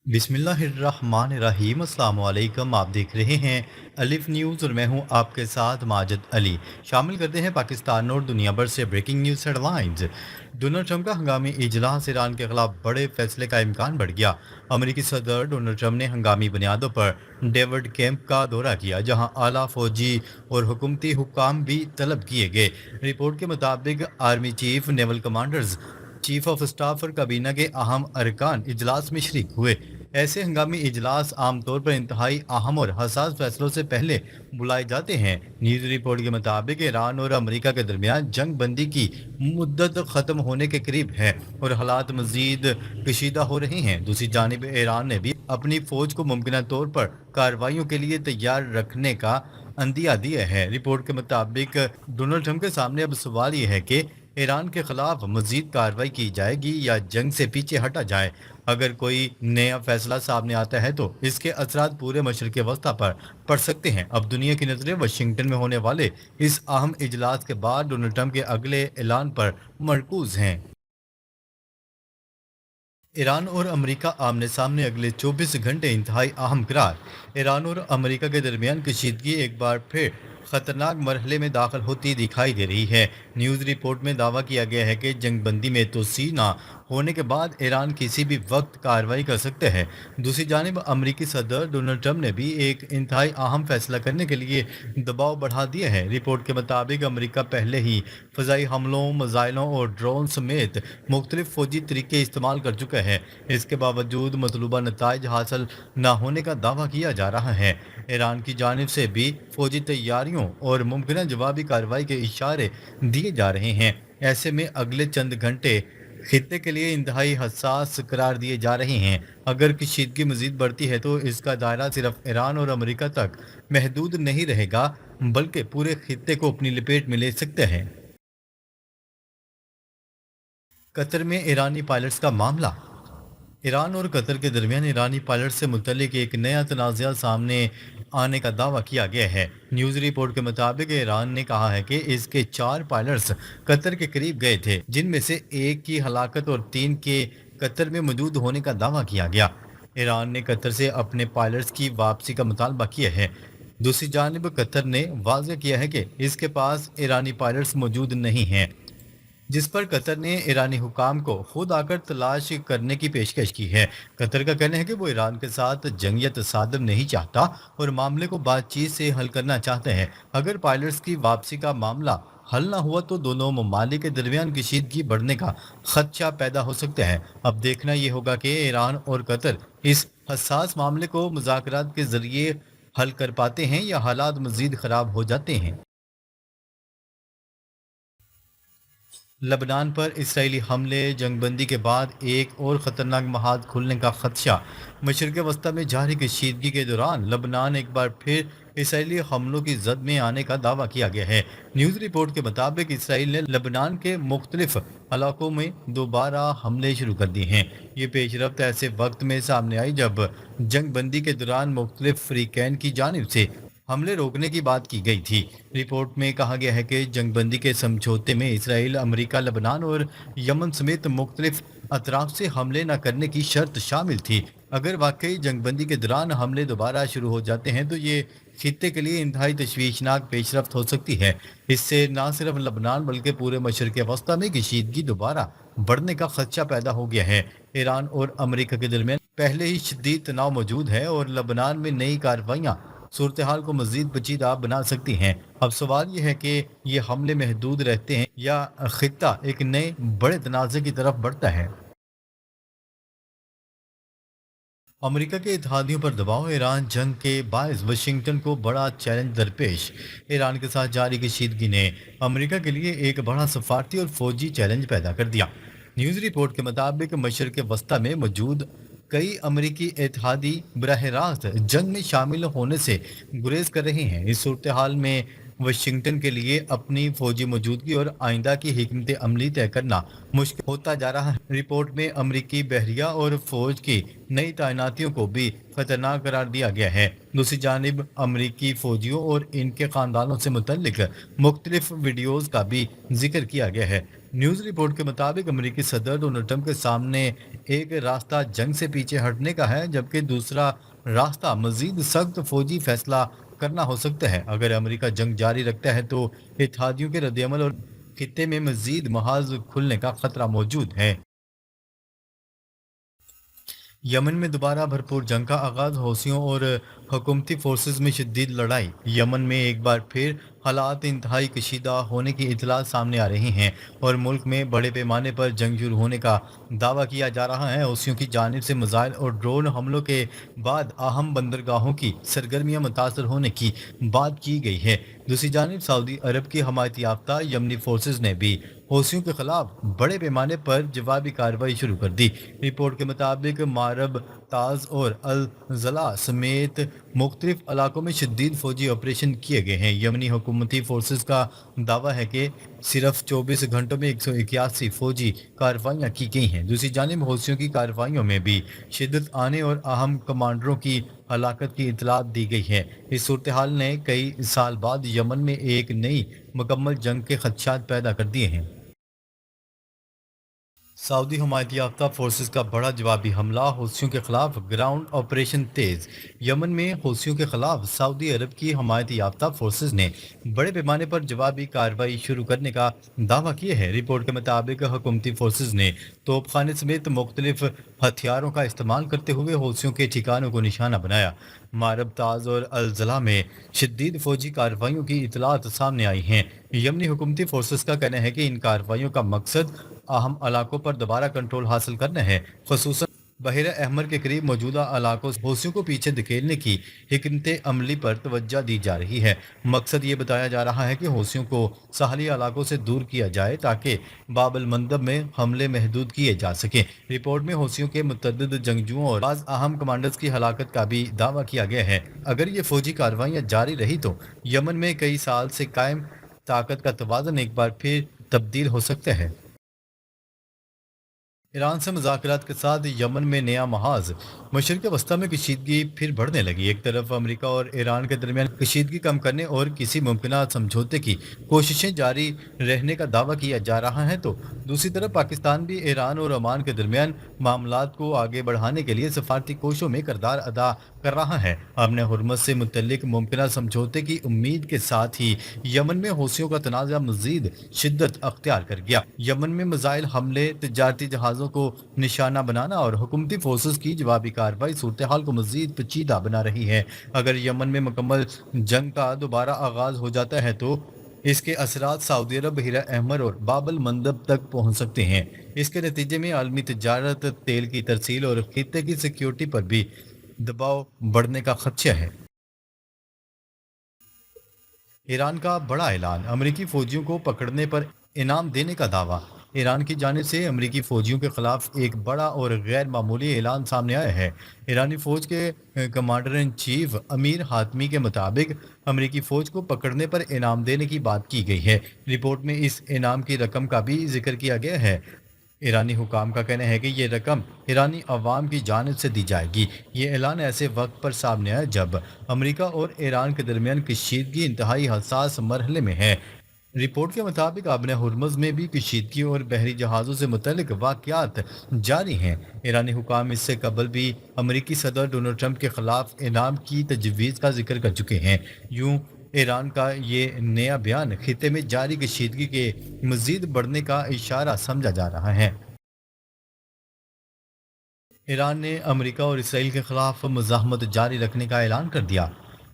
बिस्मिल्लाहिर्रहमानिर्रहीम अस्सलाम वालेकुम। आप देख रहे हैं अलिफ न्यूज़ और मैं हूं आपके साथ माजिद अली। शामिल करते हैं पाकिस्तान और दुनिया भर से breaking news headlines. Donald Trump का हंगामी इजलास, ईरान के खिलाफ बड़े फैसले का इम्कान बढ़ गया। अमेरिकी सदर डोनाल्ड ट्रंप ने हंगामी बुनियादों पर डेविड कैंप का दौरा किया, जहां आला फौजी और हुकूमती हुक्काम भी तलब किए गए। रिपोर्ट के मुताबिक army chief, naval commanders, chief of staff और काबीना के अहम अरकान इजलास में शरीक हुए। ऐसे हंगामी इजलास आमतौर पर इंतहाई अहम और हसास फैसलों से पहले बुलाए जाते हैं। न्यूज़ रिपोर्ट के मुताबिक ईरान और अमेरिका के दरमियान जंग बंदी की मुद्दत ख़त्म होने के करीब है और हालात मजीद कशीदा हो रहे हैं। दूसरी जानिब ईरान ने भी अपनी फ़ौज को मुमकिन तौर पर कार्रवाइयों के लिए तैयार रखने का अंदिया दिया है। रिपोर्ट के मुताबिक डोनाल्ड ट्रंप के सामने अब सवाल यह है कि ईरान के खिलाफ मजीद कार्रवाई की जाएगी या जंग से पीछे हटा जाए। अगर कोई नया फैसला सामने आता है तो इसके असरात पूरे मशरक़ वस्ता पर पड़ सकते हैं। अब दुनिया की नज़रें वाशिंगटन में होने वाले इस अहम इजलास के बाद डोनाल्ड ट्रंप के अगले ऐलान पर मरकूज हैं। ईरान और अमेरिका आमने सामने, अगले 24 घंटे इंतहाई अहम करार। ईरान और अमेरिका के दरमियान कशीदगी एक बार फिर खतरनाक मरहले में दाखिल होती दिखाई दे रही है। न्यूज़ रिपोर्ट में दावा किया गया है कि जंग बंदी में तोसी ना होने के बाद ईरान किसी भी वक्त कार्रवाई कर सकते हैं। दूसरी जानिब अमेरिकी सदर डोनाल्ड ट्रंप ने भी एक इंतहाई अहम फैसला करने के लिए दबाव बढ़ा दिया है। रिपोर्ट के मुताबिक अमेरिका पहले ही फ़ज़ाई हमलों, मिसाइलों और ड्रोन समेत मुख्तलिफ फौजी तरीके इस्तेमाल कर चुका है। इसके बावजूद मतलूबा नताइज हासिल न होने का दावा किया जा रहा है। ईरान की जानिब से भी फौजी तैयारियों और मुमकिन जवाबी कार्रवाई के इशारे दिए जा रहे हैं। ऐसे में अगले चंद घंटे खित्ते के लिए इंतहाई हसास करार दिए जा रहे हैं। अगर कशीदगी मजीद बढ़ती है तो इसका दायरा सिर्फ ईरान और अमेरिका तक महदूद नहीं रहेगा, बल्कि पूरे खित्ते को अपनी लपेट में ले सकते हैं। कतर में ईरानी पायलट्स का मामला। ईरान और कतर के दरमियान ईरानी पायलट से मुतल्लिक एक नया तनाज़ा सामने आने का दावा किया गया है। न्यूज़ रिपोर्ट के मुताबिक ईरान ने कहा है कि इसके 4 पायलट्स कतर के करीब गए थे, जिनमें से एक की हलाकत और 3 के कतर में मौजूद होने का दावा किया गया। ईरान ने कतर से अपने पायलट्स की वापसी का मुतालबा किया है। दूसरी जानिब कतर ने वाज़ेह किया है कि इसके पास ईरानी पायलट्स मौजूद नहीं हैं, जिस पर कतर ने ईरानी हुकाम को खुद आकर तलाश करने की पेशकश की है। कतर का कहना है कि वो ईरान के साथ जंग या तसादम नहीं चाहता और मामले को बातचीत से हल करना चाहते हैं। अगर पायलट्स की वापसी का मामला हल ना हुआ तो दोनों ममालिक के दरमियान कशीदगी बढ़ने का खदशा पैदा हो सकता है। अब देखना यह होगा कि ईरान और कतर इस हसास मामले को मुज़ाकरात के जरिए हल कर पाते हैं या हालात मजीद खराब हो जाते हैं। लबनान पर इसराइली हमले, जंगबंदी के बाद एक और ख़तरनाक महाज खुलने का खदशा। मशरक़ वस्ती में जारी कशीदगी के दौरान लबनान एक बार फिर इसराइली हमलों की जद में आने का दावा किया गया है। न्यूज़ रिपोर्ट के मुताबिक इसराइल ने लबनान के मुख्तलिफ इलाकों में दोबारा हमले शुरू कर दिए हैं। ये पेशरफ्त ऐसे वक्त में सामने आई जब जंग बंदी के दौरान मुख्तलिफ फ़रीक़ैन की जानिब से हमले रोकने की बात की गई थी। रिपोर्ट में कहा गया है कि जंगबंदी के समझौते में इसराइल, अमेरिका, लबनान और यमन समेत मुख्तलिफ अतराफ से हमले न करने की शर्त शामिल थी। अगर वाकई जंगबंदी के दौरान हमले दोबारा शुरू हो जाते हैं तो ये खित्ते के लिए इंतहाई तशवीशनाक पेशरफ्त हो सकती है। इससे न सिर्फ लबनान बल्कि पूरे मशरक़ वस्ती में कशीदगी दोबारा बढ़ने का खदशा पैदा हो गया है। ईरान और अमेरिका के दरमियान पहले ही शदीद तनाव मौजूद है और लबनान में नई कार्रवाइयाँ सूरत हाल को मजीद पेचीदा बना सकती हैं। अब सवाल यह है कि ये हमले महदूद रहते हैं या खित्ता एक नए बड़े तनाज़े की तरफ बढ़ता है। अमेरिका के इत्तेहादियों पर दबाव, ईरान जंग के बायस वाशिंगटन को बड़ा चैलेंज दरपेश। ईरान के साथ जारी कशीदगी ने अमेरिका के लिए एक बड़ा सफारती और फौजी चैलेंज पैदा कर दिया। न्यूज़ रिपोर्ट के मुताबिक मशरक़ वस्ती में मौजूद कई अमेरिकी इत्तेहादी बराह रास्त जंग में शामिल होने से गुरेज कर रहे हैं। इस सूरत हाल में वाशिंगटन के लिए अपनी फौजी मौजूदगी और आइंदा की हिकमत अमली तय करना मुश्किल होता जा रहा है। रिपोर्ट में अमरीकी बहरिया और फौज की नई तैनातियों को भी खतरनाक करार दिया गया है। दूसरी जानिब अमरीकी फौजियों और इनके खानदानों से मुतल्लिक मुख्तलिफ वीडियोज़ का भी जिक्र किया गया है। न्यूज़ रिपोर्ट के मुताबिक अमेरिकी सदर डोनाल्ड ट्रंप के सामने एक रास्ता जंग से पीछे हटने का है, जबकि दूसरा रास्ता मजीद सख्त फौजी फैसला करना हो सकता है। अगर अमेरिका जंग जारी रखता है तो इत्तेहादियों के रद्दअमल और खित्ते में मजीद महाज खुलने का खतरा मौजूद है। यमन में दोबारा भरपूर जंग का आगाज, हौसियों और हुकूमती फोर्सेस में शदीद लड़ाई। यमन में एक बार फिर हालात इंतहाई कशीदा होने की इतला सामने आ रही हैं और मुल्क में बड़े पैमाने पर जंग शुरू होने का दावा किया जा रहा है। हौसियों की जानिब से मिसाइल और ड्रोन हमलों के बाद अहम बंदरगाहों की सरगर्मियां मुतासर होने की बात की गई है। दूसरी जानिब सऊदी अरब की हमायत याफ्ता यमनी फोर्सेस ने भी हौसियों के खिलाफ बड़े पैमाने पर जवाबी कार्रवाई शुरू कर दी। रिपोर्ट के मुताबिक मारब, ताज और अल जला समेत मुख्तलिफ इलाकों में शदीद फौजी ऑपरेशन किए गए हैं। यमनी हुकूमती फोर्सेस का दावा है कि सिर्फ 24 घंटों में 181 फौजी कार्रवाइयाँ की गई हैं। दूसरी जानिब हौसियों की कार्रवाइयों में भी शिद्दत आने और अहम कमांडरों की हलाकत की इतलात दी गई है। इस सूरत हाल ने कई साल बाद यमन में एक नई मुकम्मल जंग के खदशात पैदा कर दिए हैं। सऊदी हमायत याफ्ता फोर्सेस का बड़ा जवाबी हमला, हौसियों के खिलाफ ग्राउंड ऑपरेशन तेज। यमन में हौसियों के खिलाफ सऊदी अरब की हमायत याफ्ता फोर्सेस ने बड़े पैमाने पर जवाबी कार्रवाई शुरू करने का दावा किया है। रिपोर्ट के मुताबिक हुकूमती फोर्सेस ने तोपखाने समेत मुख्तलिफ हथियारों का इस्तेमाल करते हुए हौसियों के ठिकानों को निशाना बनाया। मारब, ताज और अल-जला में शदीद फौजी कार्रवाइयों की इतलात सामने आई हैं। यमनी हुकूमती फोर्सेस का कहना है कि इन कार्रवाइयों का मकसद अहम इलाकों पर दोबारा कंट्रोल हासिल करना है, खुसूसन बहर अहमर के करीब मौजूदा इलाकों से हौसियों को पीछे धकेलने की हिकमत अमली पर तवज्जो दी जा रही है। मकसद ये बताया जा रहा है कि हौसियों को साहली इलाकों से दूर किया जाए ताकि बाबल मंदब में हमले महदूद किए जा सकें। रिपोर्ट में हौसियों के मुतअद्दिद जंगजुओं और बाज़ अहम कमांडर्स की हलाकत का भी दावा किया गया है। अगर ये फौजी कार्रवाइयाँ जारी रही तो यमन में कई साल से कायम ताकत का तवाज़ुन एक बार फिर तब्दील हो सकता है। ईरान से मुज़ाकरात के साथ यमन में नया महाज, मशरिक़ वस्ती में कशीदगी फिर बढ़ने लगी। एक तरफ अमेरिका और ईरान के दरमियान कशीदगी कम करने और किसी मुमकिन समझौते की कोशिशें जारी रहने का दावा किया जा रहा है, तो दूसरी तरफ पाकिस्तान भी ईरान और ओमान के दरमियान मामलात को आगे बढ़ाने के लिए सफारती कोशों में किरदार अदा कर रहा है। हमने हुर्मुज़ से मुतल्लिक मुमकिन समझौते की उम्मीद के साथ ही यमन में हौसियों का तनाज़ा मज़ीद शिद्दत अख्तियार कर गया। यमन में मिसाइल हमले, तजारती जहाज़ों को निशाना बनाना और हुकूमती फोर्सेस की जवाबी कार्रवाई सूरत हाल को मज़ीद पेचीदा बना रही है। अगर यमन में मुकम्मल जंग का दोबारा आगाज़ हो जाता है तो इसके असरात सऊदी अरब, बहर अहमर और बाबल मंदब तक पहुंच सकते हैं। इसके नतीजे में आलमी तजारत, तेल की तरसील और खित्ते की सिक्योरिटी पर भी दबाव बढ़ने का खदशा है। ईरान का बड़ा ऐलान, अमेरिकी फौजियों को पकड़ने पर इनाम देने का दावा। ईरान की जानिब से अमेरिकी फौजियों के खिलाफ एक बड़ा और गैर मामूली ऐलान सामने आया है। ईरानी फौज के कमांडर इन चीफ अमीर हातमी के मुताबिक अमेरिकी फौज को पकड़ने पर इनाम देने की बात की गई है। रिपोर्ट में इस इनाम की रकम का भी जिक्र किया गया है। ईरानी हुकाम का कहना है कि ये रकम ईरानी अवाम की जानिब से दी जाएगी। ये ऐलान ऐसे वक्त पर सामने आया जब अमेरिका और ईरान के दरमियान कशीदगी इंतहाई हसास मरहले में है। रिपोर्ट के मुताबिक आबने हुर्मुज़ में भी कशीदगी और बहरी जहाज़ों से मुतल्लिक वाक़यात जारी हैं। ईरानी हुकाम इससे कबल भी अमेरिकी सदर डोनाल्ड ट्रंप के खिलाफ इनाम की तजवीज़ का जिक्र कर चुके हैं। यूं ईरान का ये नया बयान खित्ते में जारी कशीदगी के मज़ीद बढ़ने का इशारा समझा जा रहा है। ईरान ने अमेरिका और इसराइल के खिलाफ मुज़ाहमत जारी रखने का ऐलान कर दिया।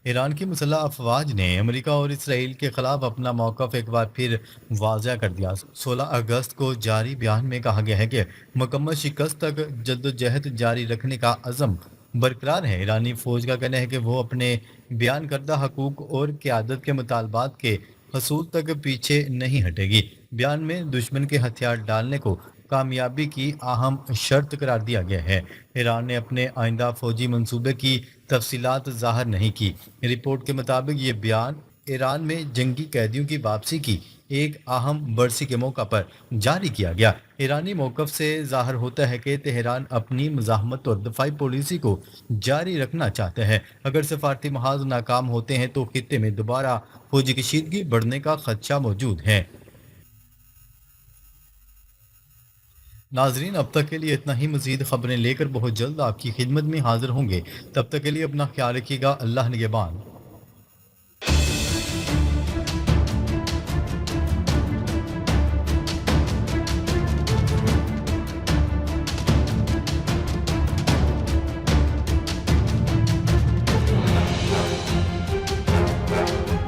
ईरान की मुसल्लह अफवाज ने अमेरिका और इसराइल के खिलाफ अपना मौक़िफ़ एक बार फिर वाज़ह कर दिया। 16 अगस्त को जारी बयान में कहा गया है कि मुकम्मल शिकस्त तक जद्दोजहद जारी रखने का अज़म बरकरार है। ईरानी फ़ौज का कहना है कि वो अपने बयान करदा हकूक़ और क़यादत के मुतालबात के हसूल तक पीछे नहीं हटेगी। बयान में दुश्मन के हथियार डालने को कामयाबी की अहम शर्त करार दिया गया है। ईरान ने अपने आइंदा फौजी मंसूबे की तफसीलात ज़ाहिर नहीं की। रिपोर्ट के मुताबिक ये बयान ईरान में जंगी कैदियों की वापसी की एक अहम बरसी के मौका पर जारी किया गया। ईरानी मौक़िफ़ से ज़ाहिर होता है कि तेहरान अपनी मुज़ाहमत और दफ़ाई पॉलिसी को जारी रखना चाहता है। अगर सफारती महाज नाकाम होते हैं तो खित्ते में दोबारा फौजी कशीदगी बढ़ने का खदशा मौजूद है। नाजरीन अब तक के लिए इतना ही। मजीद खबरें लेकर बहुत जल्द आपकी खिदमत में हाजिर होंगे। तब तक के लिए अपना ख्याल रखिएगा। अल्लाह निगहबान।